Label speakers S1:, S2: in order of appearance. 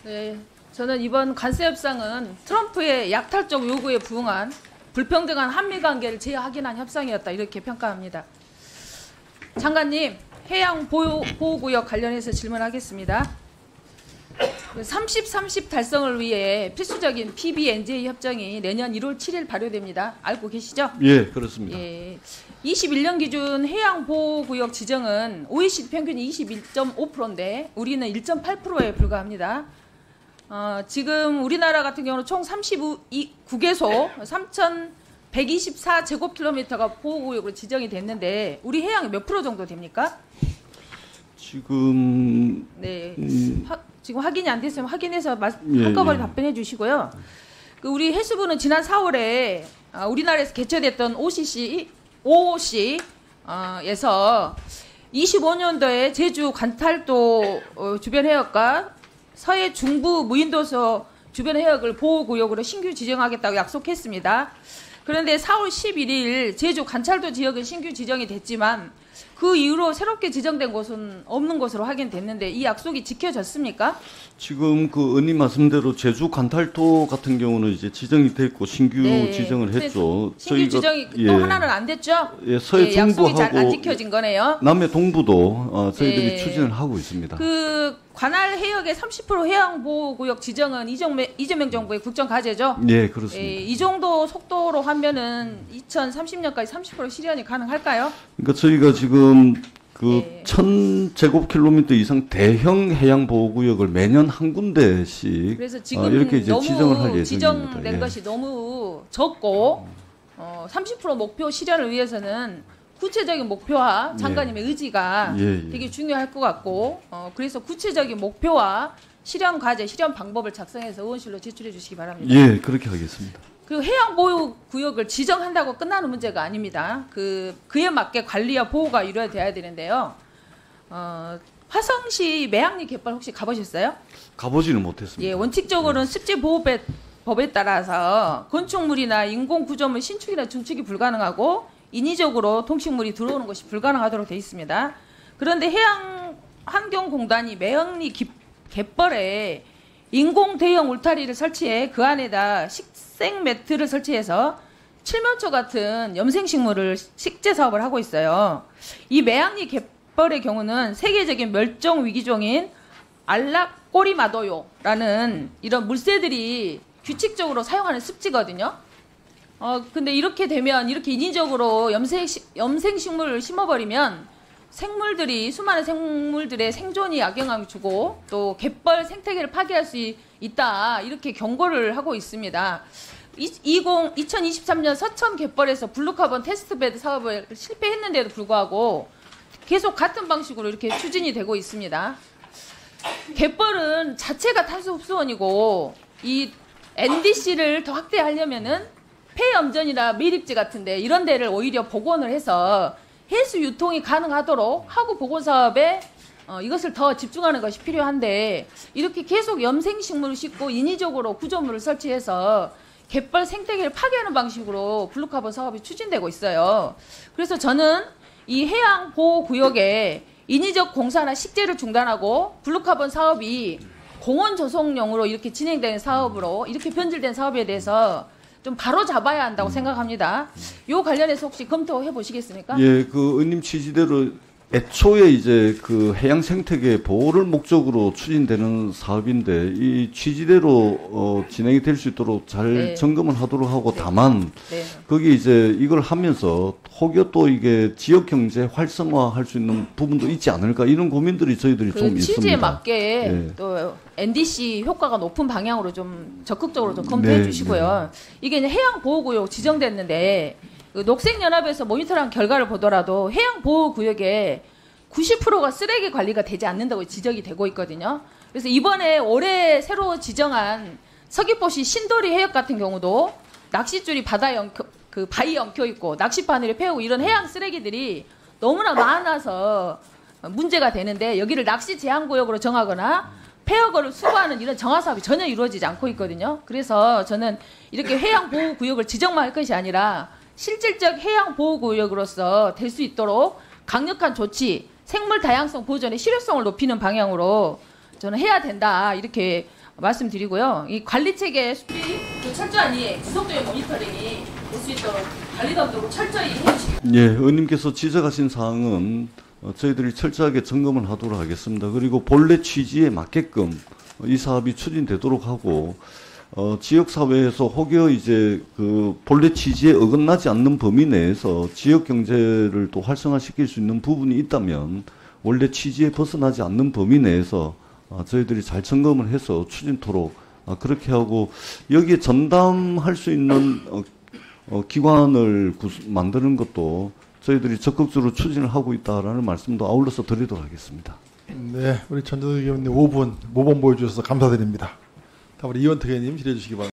S1: 네, 저는 이번 관세 협상은 트럼프의 약탈적 요구에 부응한 불평등한 한미 관계를 재확인한 협상이었다 이렇게 평가합니다. 장관님, 해양 보호구역 관련해서 질문하겠습니다. 30-30 달성을 위해 필수적인 PB&NJ 협정이 내년 1월 7일 발효됩니다. 알고 계시죠?
S2: 예, 그렇습니다.
S1: 예. 21년 기준 해양 보호구역 지정은 OECD 평균이 21.5%인데 우리는 1.8%에 불과합니다. 지금 우리나라 같은 경우는 총 39개소 3,124제곱킬로미터가 보호구역으로 지정이 됐는데 우리 해양이 몇 프로 정도 됩니까?
S2: 지금
S1: 네, 지금 확인이 안 됐으면 확인해서 한꺼번에 답변해 주시고요. 우리 해수부는 지난 4월에 우리나라에서 개최됐던 OOC에서 25년도에 제주 관탈도 주변 해역과 서해 중부 무인도서 주변 해역을 보호구역으로 신규 지정하겠다고 약속했습니다. 그런데 4월 11일 제주 관찰도 지역은 신규 지정이 됐지만 그 이후로 새롭게 지정된 곳은 없는 것으로 확인됐는데 이 약속이 지켜졌습니까?
S2: 지금 그 의원님 말씀대로 제주 관탈도 같은 경우는 이제 지정이 됐고 신규 지정을 했죠.
S1: 신규 지정이 또 하나는 안 됐죠?
S2: 예, 서해 중부하고
S1: 약속이 잘 안 지켜진 거네요.
S2: 남해 동부도 저희들이 추진을 하고 있습니다.
S1: 그 관할 해역의 30% 해양 보호구역 지정은 이재명 정부의 국정 과제죠?
S2: 예, 그렇습니다.
S1: 이 정도 속도로 하면은 2030년까지 30% 실현이 가능할까요?
S2: 그러니까 저희가 지금 그 1,000제곱킬로미터 이상 대형 해양 보호구역을 매년 한 군데씩
S1: 그래서 지금
S2: 이렇게 이제
S1: 너무
S2: 지정을 할 예정입니다.
S1: 지정된 것이 너무 적고 30% 목표 실현을 위해서는 구체적인 목표와 장관님의 의지가 되게 중요할 것 같고 그래서 구체적인 목표와 실현 과제, 실현 방법을 작성해서 의원실로 제출해 주시기 바랍니다.
S2: 예, 그렇게 하겠습니다.
S1: 그 해양 보호 구역을 지정한다고 끝나는 문제가 아닙니다. 그에 맞게 관리와 보호가 이루어져야 되는데요. 화성시 매양리 갯벌 혹시 가보셨어요?
S2: 가보지는 못했습니다.
S1: 예, 원칙적으로는 습지보호법에 따라서 건축물이나 인공 구조물 신축이나 증축이 불가능하고 인위적으로 동식물이 들어오는 것이 불가능하도록 되어 있습니다. 그런데 해양환경공단이 매양리 갯벌에 인공 대형 울타리를 설치해 그 안에다 식생 매트를 설치해서 칠면초 같은 염생식물을 식재 사업을 하고 있어요. 이 매양리 갯벌의 경우는 세계적인 멸종 위기종인 알락꼬리마도요라는 이런 물새들이 규칙적으로 사용하는 습지거든요. 근데 이렇게 되면 이렇게 인위적으로 염생식물을 심어버리면 수많은 생물들의 생존이 악영향을 주고 또 갯벌 생태계를 파괴할 수 있다 이렇게 경고를 하고 있습니다. 2023년 서천 갯벌에서 블루카본 테스트베드 사업을 실패했는데도 불구하고 계속 같은 방식으로 이렇게 추진이 되고 있습니다. 갯벌은 자체가 탄소 흡수원이고 이 NDC를 더 확대하려면은 폐염전이나 미립지 같은데 이런 데를 오히려 복원을 해서 해수 유통이 가능하도록 하구 복원 사업에 이것을 더 집중하는 것이 필요한데 이렇게 계속 염생식물을 싣고 인위적으로 구조물을 설치해서 갯벌 생태계를 파괴하는 방식으로 블루카본 사업이 추진되고 있어요. 그래서 저는 이 해양 보호 구역에 인위적 공사나 식재를 중단하고 블루카본 사업이 공원 조성용으로 이렇게 진행되는 사업으로 이렇게 변질된 사업에 대해서 좀 바로 잡아야 한다고 생각합니다. 요 관련해서 혹시 검토해 보시겠습니까?
S2: 예, 그 의원님 취지대로 애초에 이제 그 해양 생태계 보호를 목적으로 추진되는 사업인데 이 취지대로 진행이 될 수 있도록 잘 점검을 하도록 하고 다만 거기 이제 이걸 하면서 혹여 또 이게 지역 경제 활성화할 수 있는 부분도 있지 않을까 이런 고민들이 저희들이 좀 있습니다.
S1: 취지에 맞게 또 NDC 효과가 높은 방향으로 좀 적극적으로 좀 검토해 주시고요. 이게 이제 해양 보호구역 지정됐는데 녹색연합에서 모니터링 결과를 보더라도 해양 보호구역에 90%가 쓰레기 관리가 되지 않는다고 지적이 되고 있거든요. 그래서 이번에 올해 새로 지정한 서귀포시 신도리 해역 같은 경우도 낚싯줄이 바다에 바위에 엉켜 있고 낚시바늘에 패우고 이런 해양 쓰레기들이 너무나 많아서 문제가 되는데 여기를 낚시 제한구역으로 정하거나 폐허거를 수거하는 이런 정화 사업이 전혀 이루어지지 않고 있거든요. 그래서 저는 이렇게 해양 보호구역을 지정만 할 것이 아니라 실질적 해양 보호구역으로서 될 수 있도록 강력한 조치, 생물 다양성 보존의 실효성을 높이는 방향으로 저는 해야 된다 이렇게 말씀드리고요. 이 관리 체계 수립 그 철저히 지속적인 모니터링이 될 수 있도록 관리 감독을 철저히 해주시기.
S2: 예, 의원님께서 지적하신 사항은 저희들이 철저하게 점검을 하도록 하겠습니다. 그리고 본래 취지에 맞게끔 이 사업이 추진되도록 하고 지역사회에서 혹여 이제 그 본래 취지에 어긋나지 않는 범위 내에서 지역 경제를 또 활성화시킬 수 있는 부분이 있다면 원래 취지에 벗어나지 않는 범위 내에서 저희들이 잘 점검을 해서 추진토록 그렇게 하고 여기에 전담할 수 있는 기관을 만드는 것도 저희들이 적극적으로 추진을 하고 있다라는 말씀도 아울러서 드리도록 하겠습니다.
S3: 네, 우리 전두환 의원님 5분 모범 보여주셔서 감사드립니다. 다음 우리 이원택 의원님 질의해 주시기 바랍니다.